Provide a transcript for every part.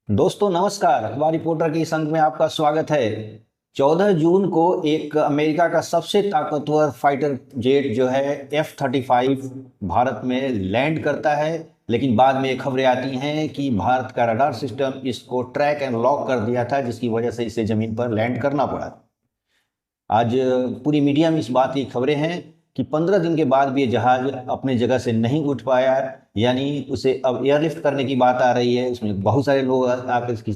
दोस्तों नमस्कार। अखबार रिपोर्टर के इस अंक में आपका स्वागत है। 14 जून को एक अमेरिका का सबसे ताकतवर फाइटर जेट जो है F-35 भारत में लैंड करता है, लेकिन बाद में खबरें आती हैं कि भारत का रडार सिस्टम इसको ट्रैक एंड लॉक कर दिया था, जिसकी वजह से इसे जमीन पर लैंड करना पड़ा। आज पूरी मीडिया में इस बात की खबरें हैं कि 15 दिन के बाद भी ये जहाज अपने जगह से नहीं उठ पाया, यानी उसे अब एयरलिफ्ट करने की बात आ रही है। इसमें बहुत सारे लोग आकर इसकी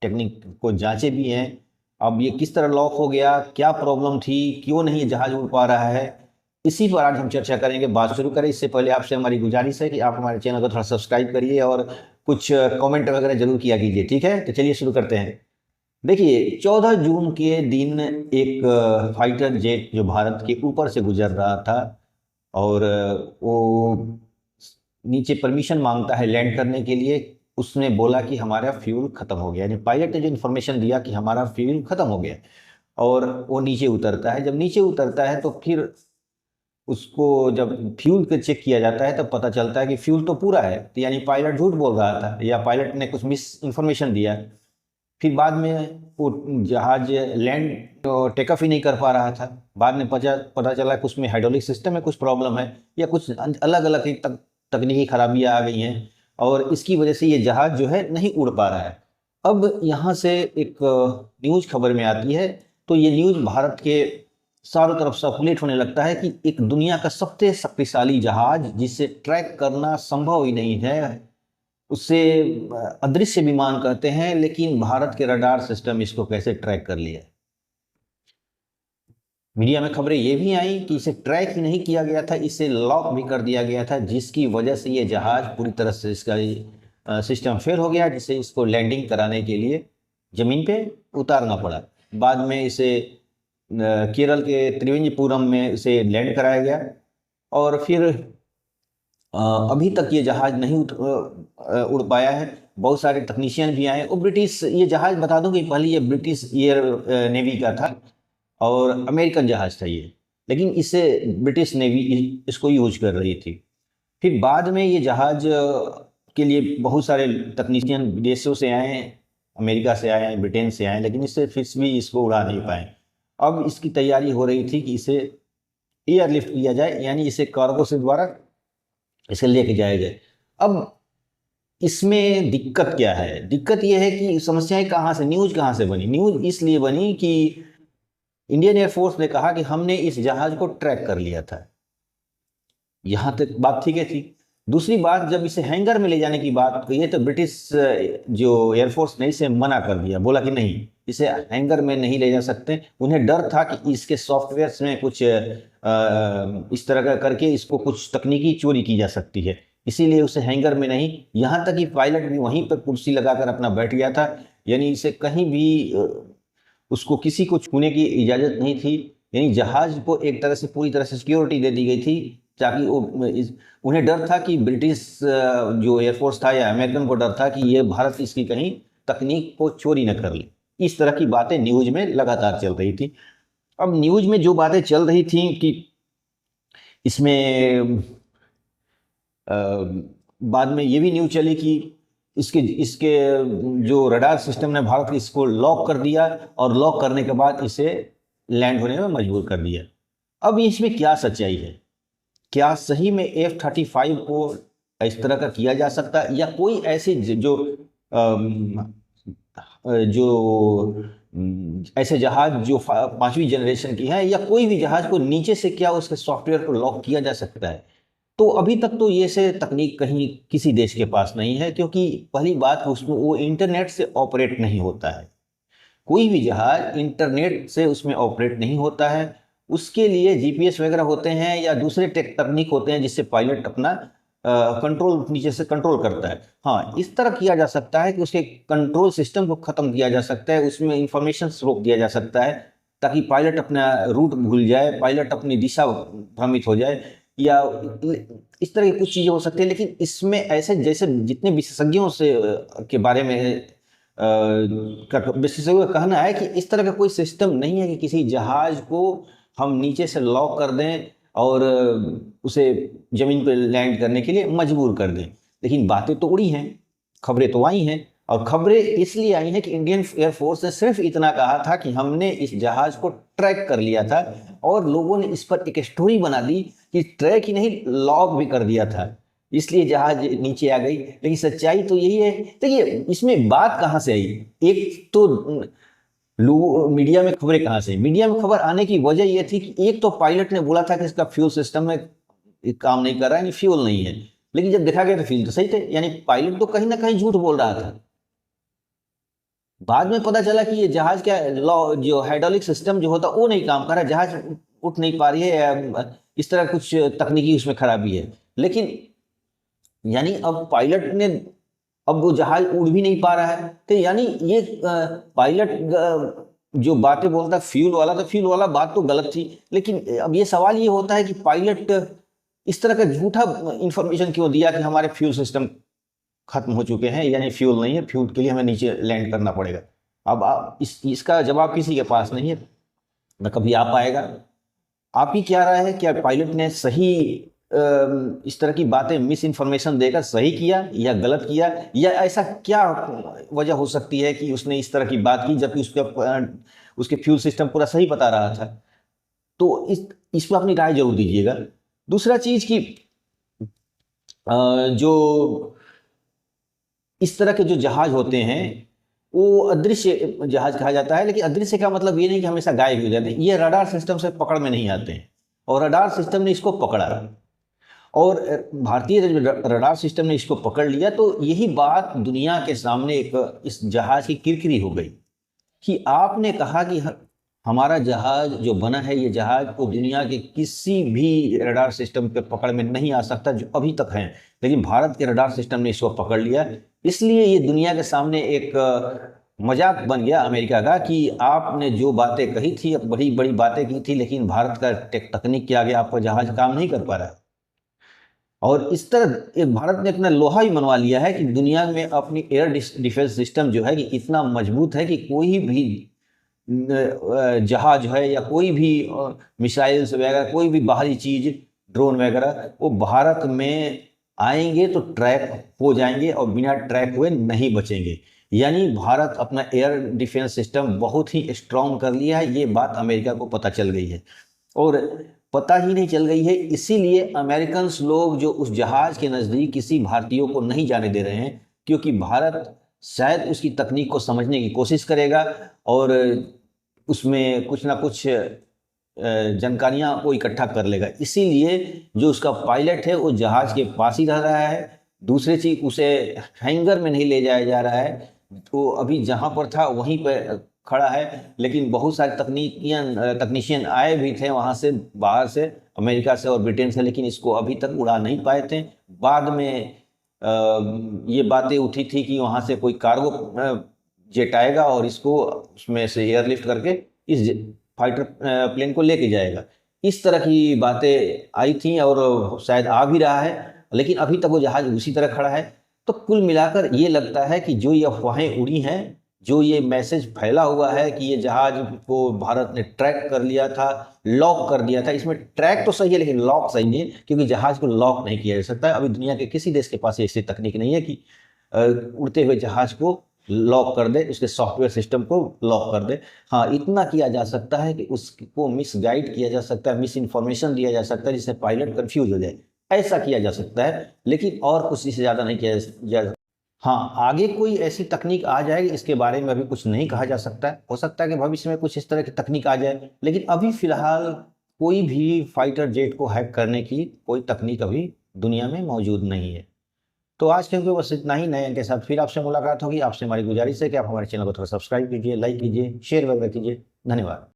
टेक्निक को जांचे भी हैं। अब ये किस तरह लॉक हो गया, क्या प्रॉब्लम थी, क्यों नहीं ये जहाज उड़ पा रहा है, इसी पर आज हम चर्चा करेंगे। बात शुरू करें इससे पहले आपसे हमारी गुजारिश है कि आप हमारे चैनल को थोड़ा सब्सक्राइब करिए और कुछ कमेंट वगैरह जरूर किया कीजिए। ठीक है, तो चलिए शुरू करते हैं। देखिए, 14 जून के दिन एक फाइटर जेट जो भारत के ऊपर से गुजर रहा था और वो नीचे परमिशन मांगता है लैंड करने के लिए। उसने बोला कि हमारा फ्यूल खत्म हो गया, यानी पायलट ने जो इन्फॉर्मेशन दिया कि हमारा फ्यूल खत्म हो गया, और वो नीचे उतरता है। जब नीचे उतरता है तो फिर उसको जब फ्यूल को चेक किया जाता है तब पता चलता है कि फ्यूल तो पूरा है, तो यानी पायलट झूठ बोल रहा था या पायलट ने कुछ मिस इन्फॉर्मेशन दिया। फिर बाद में वो जहाज लैंड टेक ऑफ ही नहीं कर पा रहा था। बाद में पता चला कि उसमें हाइड्रोलिक सिस्टम में कुछ प्रॉब्लम है या कुछ अलग अलग तकनीकी खराबियां आ गई हैं, और इसकी वजह से ये जहाज जो है नहीं उड़ पा रहा है। अब यहाँ से एक न्यूज़ खबर में आती है, तो ये न्यूज़ भारत के चारों तरफ सर्कुलेट होने लगता है कि एक दुनिया का सबसे शक्तिशाली जहाज जिसे ट्रैक करना संभव ही नहीं है, उससे अदृश्य विमान कहते हैं, लेकिन भारत के रडार सिस्टम इसको कैसे ट्रैक कर लिया। मीडिया में खबरें ये भी आई कि इसे ट्रैक ही नहीं किया गया था, इसे लॉक भी कर दिया गया था, जिसकी वजह से ये जहाज पूरी तरह से इसका सिस्टम फेल हो गया, जिससे इसको लैंडिंग कराने के लिए जमीन पे उतारना पड़ा। बाद में इसे केरल के त्रिवेंद्रपुरम में इसे लैंड कराया गया, और फिर अभी तक ये जहाज नहीं उड़ पाया है। बहुत सारे तकनीशियन भी आए। वो ब्रिटिश, ये जहाज बता दूं कि पहले ये ब्रिटिश एयर नेवी का था और अमेरिकन जहाज था ये, लेकिन इसे ब्रिटिश नेवी इसको यूज कर रही थी। फिर बाद में ये जहाज के लिए बहुत सारे तकनीशियन विदेशों से आए, अमेरिका से आए, ब्रिटेन से आए, लेकिन इससे फिर भी इसको उड़ा नहीं पाए। अब इसकी तैयारी हो रही थी कि इसे एयरलिफ्ट किया जाए, यानी इसे कार्गो से द्वारा इसे लेके जाया जाए। अब इसमें दिक्कत क्या है? दिक्कत यह है कि समस्याएं कहाँ से, न्यूज कहाँ से बनी। न्यूज इसलिए बनी कि इंडियन एयरफोर्स ने कहा कि हमने इस जहाज को ट्रैक कर लिया था। यहां तक बात ठीक है थी। दूसरी बात, जब इसे हैंगर में ले जाने की बात कही तो ब्रिटिश जो एयरफोर्स ने इसे मना कर दिया, बोला कि नहीं, इसे हैंगर में नहीं ले जा सकते। उन्हें डर था कि इसके सॉफ्टवेयर में कुछ इस तरह का करके इसको कुछ तकनीकी चोरी की जा सकती है, इसीलिए उसे हैंगर में नहीं। यहाँ तक कि पायलट भी वहीं पर कुर्सी लगाकर अपना बैठ गया था, यानी इसे कहीं भी उसको किसी को छूने की इजाज़त नहीं थी। यानी जहाज को एक तरह से पूरी तरह से सिक्योरिटी दे दी गई थी, ताकि वो उन्हें डर था कि ब्रिटिश जो एयरफोर्स था या अमेरिकन को डर था कि ये भारत इसकी कहीं तकनीक को चोरी न कर ले। इस तरह की बातें न्यूज में लगातार चल रही थी। अब न्यूज में जो बातें चल रही थी कि इसमें बाद में ये भी न्यूज चली कि इसके इसके जो रडार सिस्टम ने भारत की इसको लॉक कर दिया, और लॉक करने के बाद इसे लैंड होने में मजबूर कर दिया। अब इसमें क्या सच्चाई है? क्या सही में F-35 को इस तरह का किया जा सकता है, या कोई ऐसे ऐसे जहाज जो 5वीं जनरेशन की है, या कोई भी जहाज को नीचे से क्या उसके सॉफ्टवेयर को लॉक किया जा सकता है? तो अभी तक तो ये से तकनीक कहीं किसी देश के पास नहीं है, क्योंकि पहली बात उसमें वो इंटरनेट से ऑपरेट नहीं होता है। कोई भी जहाज इंटरनेट से उसमें ऑपरेट नहीं होता है। उसके लिए जीपीएस वगैरह होते हैं या दूसरे तकनीक होते हैं, जिससे पायलट अपना कंट्रोल नीचे से कंट्रोल करता है। हाँ, इस तरह किया जा सकता है कि उसके कंट्रोल सिस्टम को खत्म किया जा सकता है, उसमें इंफॉर्मेशन रोक दिया जा सकता है, ताकि पायलट अपना रूट भूल जाए, पायलट अपनी दिशा भ्रमित हो जाए, या इस तरह की कुछ चीज़ें हो सकती है। लेकिन इसमें ऐसे जैसे जितने विशेषज्ञों से के बारे में विशेषज्ञों का कहना है कि इस तरह का कोई सिस्टम नहीं है कि किसी जहाज को हम नीचे से लॉक कर दें और उसे जमीन पर लैंड करने के लिए मजबूर कर दें। लेकिन बातें तो उड़ी हैं, खबरें तो आई हैं। और खबरें इसलिए आई हैं कि इंडियन एयरफोर्स ने सिर्फ इतना कहा था कि हमने इस जहाज को ट्रैक कर लिया था, और लोगों ने इस पर एक स्टोरी बना दी कि ट्रैक ही नहीं, लॉक भी कर दिया था, इसलिए जहाज नीचे आ गई। लेकिन सच्चाई तो यही है। देखिए, इसमें बात कहाँ से आई? एक तो लोग मीडिया में खबरें कहाँ से? मीडिया में खबर आने की वजह यह थी कि एक तो पायलट ने बोला था कि इसका फ्यूल सिस्टम में काम नहीं कर रहा है, यानी फ्यूल नहीं है। लेकिन जब देखा गया तो फ्यूल तो सही थे, यानी पायलट तो कहीं ना कहीं झूठ बोल रहा था। बाद में पता चला कि ये जहाज क्या जो हाइड्रोलिक सिस्टम जो होता वो नहीं काम कर रहा, जहाज उठ नहीं पा रही है, या इस तरह कुछ तकनीकी उसमें खराबी है। लेकिन यानी अब पायलट ने, अब वो जहाज उड़ भी नहीं पा रहा है, तो यानी ये पायलट जो बातें बोलता है फ्यूल वाला, तो फ्यूल वाला बात तो गलत थी। लेकिन अब ये सवाल ये होता है कि पायलट इस तरह का झूठा इंफॉर्मेशन क्यों दिया कि हमारे फ्यूल सिस्टम खत्म हो चुके हैं, यानी फ्यूल नहीं है, फ्यूल के लिए हमें नीचे लैंड करना पड़ेगा। अब इसका जवाब किसी के पास नहीं है, न कभी आ पाएगा। आप ही क्या राय है, क्या पायलट ने सही इस तरह की बातें मिस इन्फॉर्मेशन देकर सही किया या गलत किया, या ऐसा क्या वजह हो सकती है कि उसने इस तरह की बात की जबकि उसके फ्यूल सिस्टम पूरा सही बता रहा था? तो इस पर अपनी राय जरूर दीजिएगा। दूसरा चीज कि जो इस तरह के जो जहाज होते हैं वो अदृश्य जहाज कहा जाता है, लेकिन अदृश्य का मतलब ये नहीं कि हमेशा गायब हो जाते हैं। ये रडार सिस्टम से पकड़ में नहीं आते हैं, और रडार सिस्टम ने इसको पकड़ा, और भारतीय रडार सिस्टम ने इसको पकड़ लिया। तो यही बात दुनिया के सामने एक इस जहाज की किरकिरी हो गई कि आपने कहा कि हमारा जहाज जो बना है, ये जहाज को दुनिया के किसी भी रडार सिस्टम पे पकड़ में नहीं आ सकता जो अभी तक है, लेकिन भारत के रडार सिस्टम ने इसको पकड़ लिया। इसलिए ये दुनिया के सामने एक मजाक बन गया अमेरिका का कि आपने जो बातें कही थी, बड़ी बड़ी बातें की थी, लेकिन भारत का तकनीक के आगे आपका जहाज काम नहीं कर पा रहा है। और इस तरह एक भारत ने अपना लोहा ही मनवा लिया है कि दुनिया में अपनी एयर डिफेंस सिस्टम जो है कि इतना मजबूत है कि कोई भी जहाज है या कोई भी मिसाइल्स वगैरह, कोई भी बाहरी चीज, ड्रोन वगैरह, वो भारत में आएंगे तो ट्रैक हो जाएंगे और बिना ट्रैक हुए नहीं बचेंगे। यानी भारत अपना एयर डिफेंस सिस्टम बहुत ही स्ट्रांग कर लिया है। ये बात अमेरिका को पता चल गई है, और पता ही नहीं चल गई है, इसीलिए अमेरिकन लोग जो उस जहाज के नज़दीक किसी भारतीयों को नहीं जाने दे रहे हैं, क्योंकि भारत शायद उसकी तकनीक को समझने की कोशिश करेगा और उसमें कुछ ना कुछ जानकारियां को इकट्ठा कर लेगा। इसीलिए जो उसका पायलट है वो जहाज के पास ही रह रहा है। दूसरी चीज, उसे हैंगर में नहीं ले जाया जा रहा है, तो अभी जहां पर था वहीं पर खड़ा है। लेकिन बहुत सारे तकनीशियन आए भी थे वहां से, बाहर से, अमेरिका से और ब्रिटेन से, लेकिन इसको अभी तक उड़ा नहीं पाए थे। बाद में ये बातें उठी थी कि वहां से कोई कार्गो जेट आएगा और इसको उसमें से एयरलिफ्ट करके इस फाइटर प्लेन को लेके जाएगा। इस तरह की बातें आई थी और शायद आ भी रहा है, लेकिन अभी तक वो जहाज उसी तरह खड़ा है। तो कुल मिलाकर ये लगता है कि जो ये अफवाहें उड़ी हैं, जो ये मैसेज फैला हुआ है कि ये जहाज को भारत ने ट्रैक कर लिया था, लॉक कर दिया था, इसमें ट्रैक तो सही है लेकिन लॉक सही नहीं है, क्योंकि जहाज को लॉक नहीं किया जा सकता है। अभी दुनिया के किसी देश के पास ऐसी तकनीक नहीं है कि उड़ते हुए जहाज को लॉक कर दे, उसके सॉफ्टवेयर सिस्टम को लॉक कर दे। हाँ, इतना किया जा सकता है कि उसको मिसगाइड किया जा सकता है, मिस इन्फॉर्मेशन दिया जा सकता है जिससे पायलट कंफ्यूज हो जाए, ऐसा किया जा सकता है, लेकिन और कुछ इससे ज़्यादा नहीं किया जा। हाँ, आगे कोई ऐसी तकनीक आ जाएगी, इसके बारे में अभी कुछ नहीं कहा जा सकता है। हो सकता है कि भविष्य में कुछ इस तरह की तकनीक आ जाए, लेकिन अभी फिलहाल कोई भी फाइटर जेट को हैक करने की कोई तकनीक अभी दुनिया में मौजूद नहीं है। तो आज के बस इतना ही। नए अंक के साथ फिर आपसे मुलाकात होगी। आपसे हमारी गुजारिश है कि आप हमारे चैनल को थोड़ा सब्सक्राइब कीजिए, लाइक कीजिए, शेयर वगैरह कीजिए। धन्यवाद।